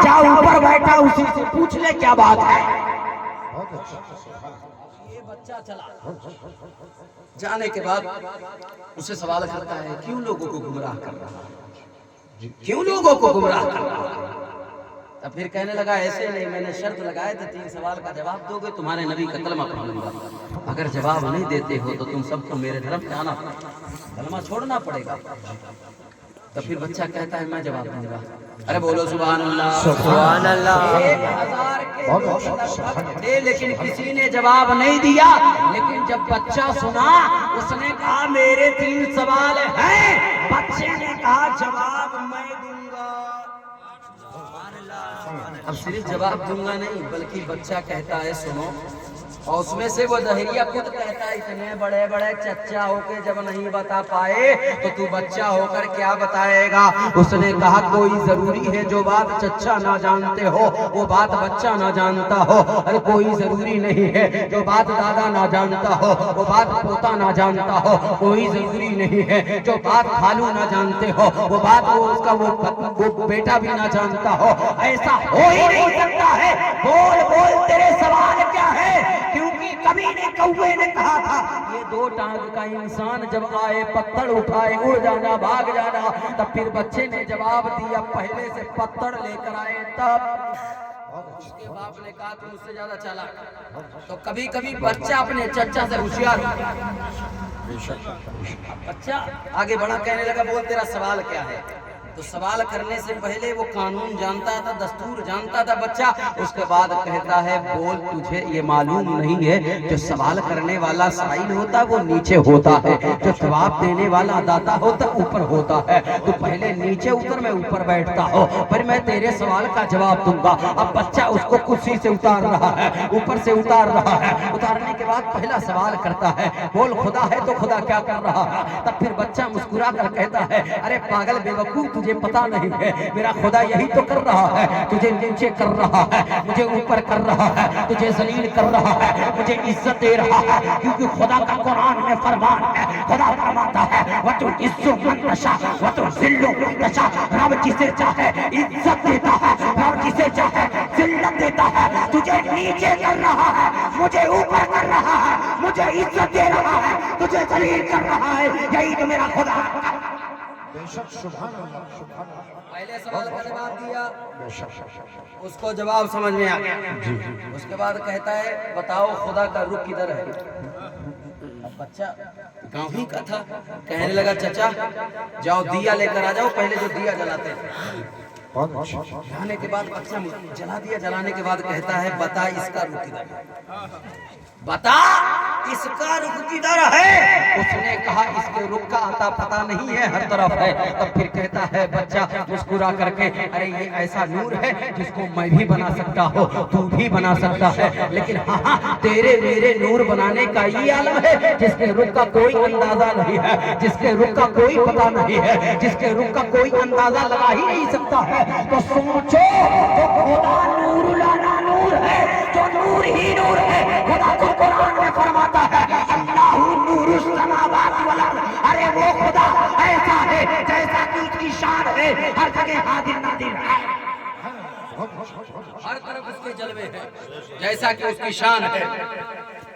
जा ऊपर बैठा उसी से पूछ ले क्या बात है। ये बच्चा चला जाने के बाद उसे सवाल करता है क्यों लोगों को गुमराह कर रहा है, क्यों लोगों को गुमराह कर रहा है। तब फिर कहने लगा ऐसे नहीं, मैंने शर्त लगाए थे 3 सवाल का जवाब दोगे तुम्हारे नबी का कलमा पढ़ लूंगा, अगर जवाब नहीं देते हो तो तुम सबको मेरे धर्म पे आना पड़ेगा, कलमा छोड़ना पड़ेगा। तो फिर बच्चा कहता है मैं जवाब दूंगा। अरे बोलो सुभान अल्लाह सुभान अल्लाह। 1000 के लोग लगभग थे लेकिन किसी ने जवाब नहीं दिया। लेकिन जब बच्चा सुना उसने कहा मेरे 3 सवाल हैं। बच्चे ने कहा जवाब मैं दूंगा। अब सिर्फ जवाब दूंगा नहीं बल्कि बच्चा कहता है सुनो, और उसमें से वो दहरिया खुद कहता है इतने बड़े बड़े चच्चा होके जब नहीं बता पाए तो तू बच्चा होकर क्या बताएगा। उसने कहा कोई जरूरी है जो बात चच्चा ना जानते हो वो बात बच्चा ना जानता हो। अरे कोई जरूरी नहीं है जो बात दादा ना जानता हो वो बात पोता ना जानता हो। कोई जरूरी नहीं है जो बात खालू ना जानते हो वो बात वो उसका वो बेटा भी ना जानता हो। ऐसा हो ही नहीं सकता है। बोल बोल तेरे सवाल क्या है, क्योंकि कभी ने कौवे ने कहा था ये 2 टांग का इंसान जब आए पत्थर उठाए उड़ जाना भाग जाना। तब फिर बच्चे ने जवाब दिया पहले से पत्थर लेकर आए तब। उसके बाप ने कहा तुम मुझसे ज्यादा चालाक। तो कभी कभी बच्चा अपने चच्चा से होशियार। बच्चा आगे बढ़ा कहने लगा बोल तेरा सवाल क्या है। तो सवाल करने से पहले वो कानून जानता था, दस्तूर जानता था बच्चा। उसके बाद कहता है बोल तुझे ये मालूम नहीं है जो सवाल करने वाला साइल होता वो नीचे होता है, जो जवाब देने वाला दाता होता ऊपर होता है। तो पहले नीचे उतर मैं ऊपर बैठता हूँ फिर मैं तेरे सवाल का जवाब दूंगा। अब बच्चा उसको कुर्सी से उतार रहा है, ऊपर से उतार रहा है। उतारने के बाद पहला सवाल करता है बोल खुदा है तो खुदा क्या कर रहा है। तब फिर बच्चा मुस्कुरा कर कहता है अरे पागल बेवकूफ तुझे पता नहीं है मेरा खुदा यही तो कर रहा है, तुझे नीचे कर रहा है, मुझे ऊपर कर रहा है, तुझे जलील कर रहा है, मुझे इज्जत दे रहा है। क्योंकि खुदा का कुरान में फरमान है, खुदा फरमाता है व तू इज्जो मन नशा व तू जिल्लो मन नशा। रब जिसे चाहे इज्जत देता है, रब जिसे चाहे जिल्लत देता है। तुझे नीचे कर रहा है, मुझे ऊपर कर रहा है, मुझे इज्जत दे रहा है, तुझे जलील कर रहा है। यही तो मेरा खुदा। पहले सवाल का जवाब दिया, उसको जवाब समझ में आ गया। उसके बाद कहता है बताओ खुदा का रुख किधर है। अब बच्चा गाँव ही का था, कहने लगा चचा जाओ दिया लेकर आ जाओ, पहले जो दिया जलाते थे। जाने के बाद बच्चा जला दिया, जलाने के बाद कहता है बता इसका रुख किधर है, बता इसका रुख किधर है। उसने कहा इसके रुख का आता पता नहीं है, हर तरफ है। तब फिर कहता है बच्चा मुस्कुरा करके अरे ये ऐसा नूर है जिसको मैं भी बना सकता हो, तू भी बना सकता है। लेकिन हाँ तेरे मेरे नूर बनाने का ये आलम है जिसके रुख का कोई अंदाजा नहीं है, जिसके रुख का कोई पता नहीं है, जिसके रुख का कोई अंदाजा लगा ही नहीं सकता है। तो सोचो तो खुदा नूर लाना नूर है, जो नूर ही नूर है। खुदा तो कुरान में फरमाता है अल्लाहु नूरुस समावाति वल अर्द। अरे वो खुदा ऐसा है जैसा कि उसकी शान है, हर जगह हाजिर नाजिर है, हर तरफ उसके जलवे हैं जैसा कि उसकी शान है।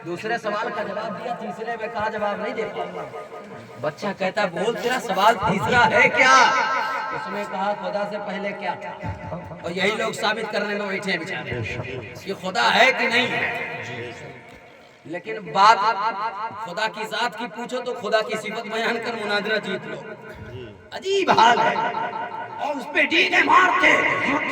दूसरे सवाल का जवाब दिया, तीसरे में कहा जवाब नहीं दे पाऊंगा। बच्चा कहता बोल तेरा सवाल तीसरा है क्या। उसने कहा खुदा से पहले क्या था। और यही लोग साबित करने में बैठे हैं बेचारे कि खुदा है कि नहीं है। लेकिन बात खुदा की जात की पूछो तो खुदा की सिफत बयान कर मुनाजरा जीत लो। अजीब हाल है। और उस पे डीजे मारते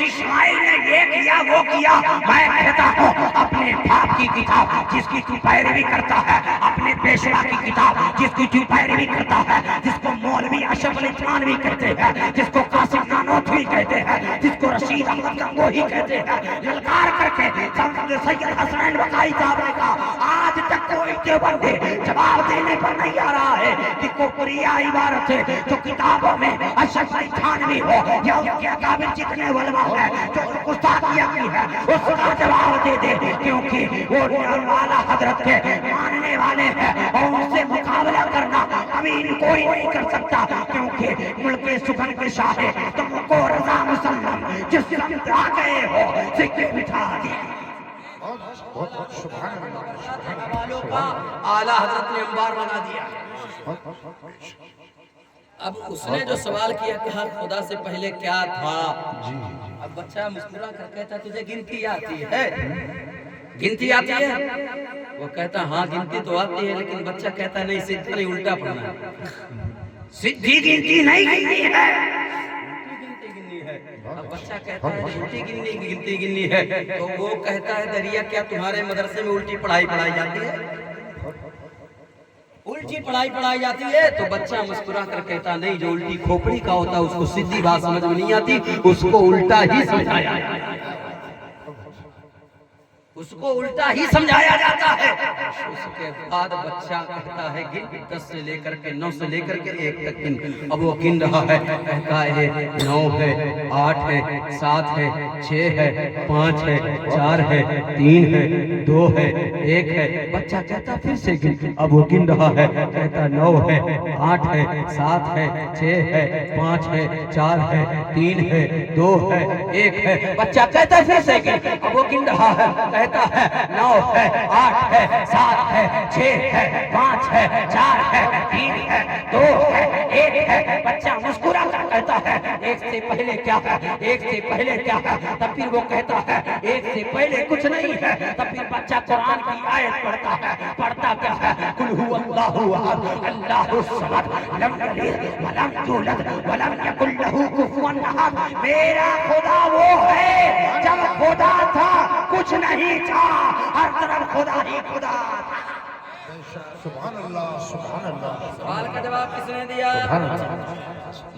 इस्माइल ने ये किया वो किया। मैं कहता हूँ अपने बाप की किताब जिसकी तू पैरवी करता है, अपने पेशवा की किताब जिसकी तू पैरवी करता है, जिसको मौलवी अशरफ अली थानवी कहते हैं, जिसको कासिम नानोतवी कहते हैं, जिसको रशीद अहमद गंगोही कहते हैं, ललकार करके सैयद हसनैन वकाई साहब ने कहा आज तक कोई دیوبندی جواب دینے پر نہیں آ رہا ہے کہ کفریہ عبارت ہے جو کتابوں میں اشرف علی تھانوی ہو یا ان کے اکابر جتنے علماء ہیں جو گستاخیاں کی ہے اس کا جواب دے دے، کیونکہ وہ اعلیٰ حضرت کے ماننے والے ہیں اور ان سے مقابلہ کرنا امین کوئی نہیں کر سکتا، کیونکہ ملک سخن کے شاہ تم کو رضا مسلم جس سمت آ گئے ہو سکے بٹھا دے۔ والوں کا اعلیٰ حضرت نے انبار بنا دیا۔ اب اس نے جو سوال کیا کہ ہر خدا سے پہلے کیا تھا، اب بچہ مسکرا کر کہتا تجھے گنتی آتی ہے؟ گنتی آتی ہے؟ وہ کہتا ہاں گنتی تو آتی ہے، لیکن بچہ کہتا نہیں سیدھی نہیں الٹا پڑھنا ہے، سدھی گنتی نہیں گنتی ہے، گنتی گننی ہے۔ اب بچہ کہتا ہے الٹی گنتی گننی ہے، تو وہ کہتا ہے دریا کیا تمہارے مدرسے میں الٹی پڑھائی پڑھائی جاتی ہے؟ الٹی پڑھائی پڑھائی جاتی ہے؟ تو بچہ مسکرا کر کہتا نہیں، جو الٹی کھوپڑی کا ہوتا ہے اس کو سیدھی بات سمجھ میں نہیں آتی، اس کو الٹا ہی سمجھایا اس کو الٹا ہی سمجھایا جاتا ہے۔ اس کے بعد بچہ کہتا ہے گن 10 سے لے کر کے 9 سے لے کر کے 1 تک گن۔ اب وہ گن رہا ہے، کہتا ہے 9 ہے، 8 ہے، 7 ہے، 6 ہے، 5 ہے، 4 ہے، 3 ہے، 2 ہے، 1 ہے۔ بچہ کہتا پھر سے گن، اب وہ گن رہا ہے، کہتا 9 ہے، 8 ہے، 7 ہے، 6 ہے، 5 ہے، 4 ہے، 3 ہے، 2 ہے، 1 ہے۔ بچہ کہتا پھر سے گن، اب وہ گن رہا ہے، کہتا ہے 9 ہے، 8 ہے، 7 ہے، 6 ہے، 5 ہے، 4 ہے، 3 ہے، 2 ہے، 1 ہے۔ بچہ مسکرا کر کہتا ہے 1 سے پہلے کیا ہے، 1 سے پہلے کیا ہے؟ تب پھر وہ کہتا ہے 1 سے پہلے کچھ نہیں ہے۔ تب پھر بچہ قرآن کی آیت پڑھتا ہے، پڑھتا کیا ہے؟ قل هو اللہ احد اللہ الصمد لم یلد ولم یولد ولم یکن له کفوا احد۔ میرا خدا وہ ہے جب خدا تھا کچھ نہیں تھا، ہر طرف خدا ہی خدا تھا۔ سبحان اللہ سبحان اللہ۔ سوال کا جواب کس نے دیا؟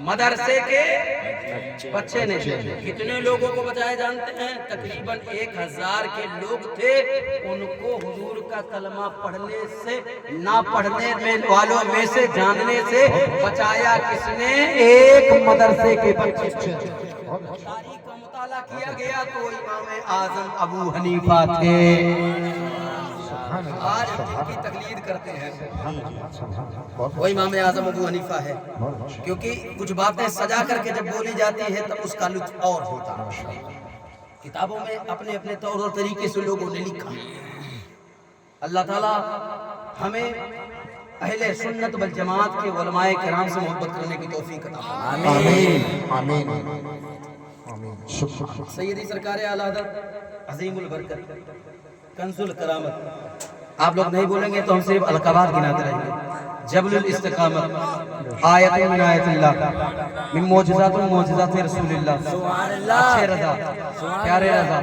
مدرسے کے بچے نے۔ کتنے لوگوں کو بچائے جانتے ہیں؟ تقریباً 1000 کے لوگ تھے، ان کو حضور کا کلمہ پڑھنے سے، نہ پڑھنے والوں میں سے، جاننے سے بچایا کس نے؟ ایک مدرسے کے بچے۔ تاریخ کا مطالعہ کیا گیا تو امام اعظم ابو حنیفہ تھے۔ آج جن کی تقلید کرتے ہیں وہ امام اعظم ابو حنیفہ ہے، کیونکہ کچھ باتیں سجا کر کے جب بولی جاتی ہے تب اس کا لطف اور ہوتا ہے۔ کتابوں میں اپنے اپنے طور اور طریقے سے لوگوں نے لکھا۔ اللہ تعالیٰ ہمیں اہل سنت والجماعت کے علماء کرام سے محبت کرنے کی توفیق عطا فرمائے۔ آمین آمین۔ سیدی سرکار اعلیٰ حضرت عظیم البرکت کنز الکرامت، آپ لوگ نہیں بولیں گے تو ہم صرف القابات گناتے رہیں گے۔ جبل الاستقامت، آیت من آیت اللہ، من معجزات معجزات رسول اللہ، اچھے رضا، پیارے رضا،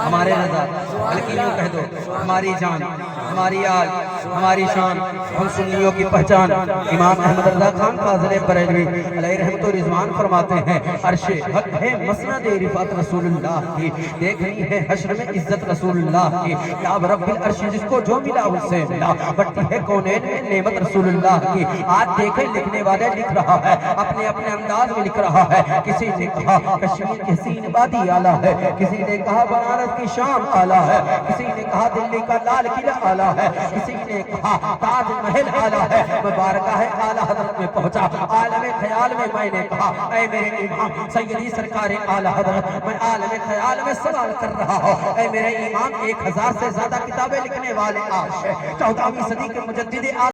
ہمارے رضا، بلکہ یوں کہہ دو ہماری جان، ہماری آل، ہماری شان، ہم سنیوں کی پہچان۔ امام احمد رضا خان فاضل بریلوی علیہ رحمت و رضوان فرماتے ہیں عرش حق ہے مسند رفعت رسول اللہ کی، دیکھنی ہے حشر میں عزت رسول اللہ کی، یا رب العرش جس کو جو ملا اس سے ملا، بڑھتی ہے کونین میں نعمت رسول اللہ کی۔ آج دیکھیں لکھنے والے لکھ رہا ہے، اپنے اپنے انداز میں لکھ رہا ہے۔ کسی نے کہا کشمیر کی حسین وادی اعلیٰ ہے، کسی نے کہا بنارس کی شام اعلیٰ ہے، کسی نے کہا دلی کا لال قلعہ اعلیٰ ہے، کسی نے کہا تاج محل اعلیٰ ہے۔ مبارکہ ہے اعلیٰ حضرت میں پہنچا، عالم خیال میں میں نے کہا اے میرے امام سیدی سرکار اعلیٰ حضرت، میں عالم خیال میں سوال کر رہا ہوں اے میرے امام، 1000 سے زیادہ کتابیں لکھنے والے آج ہے، 14ویں صدی کے مجدد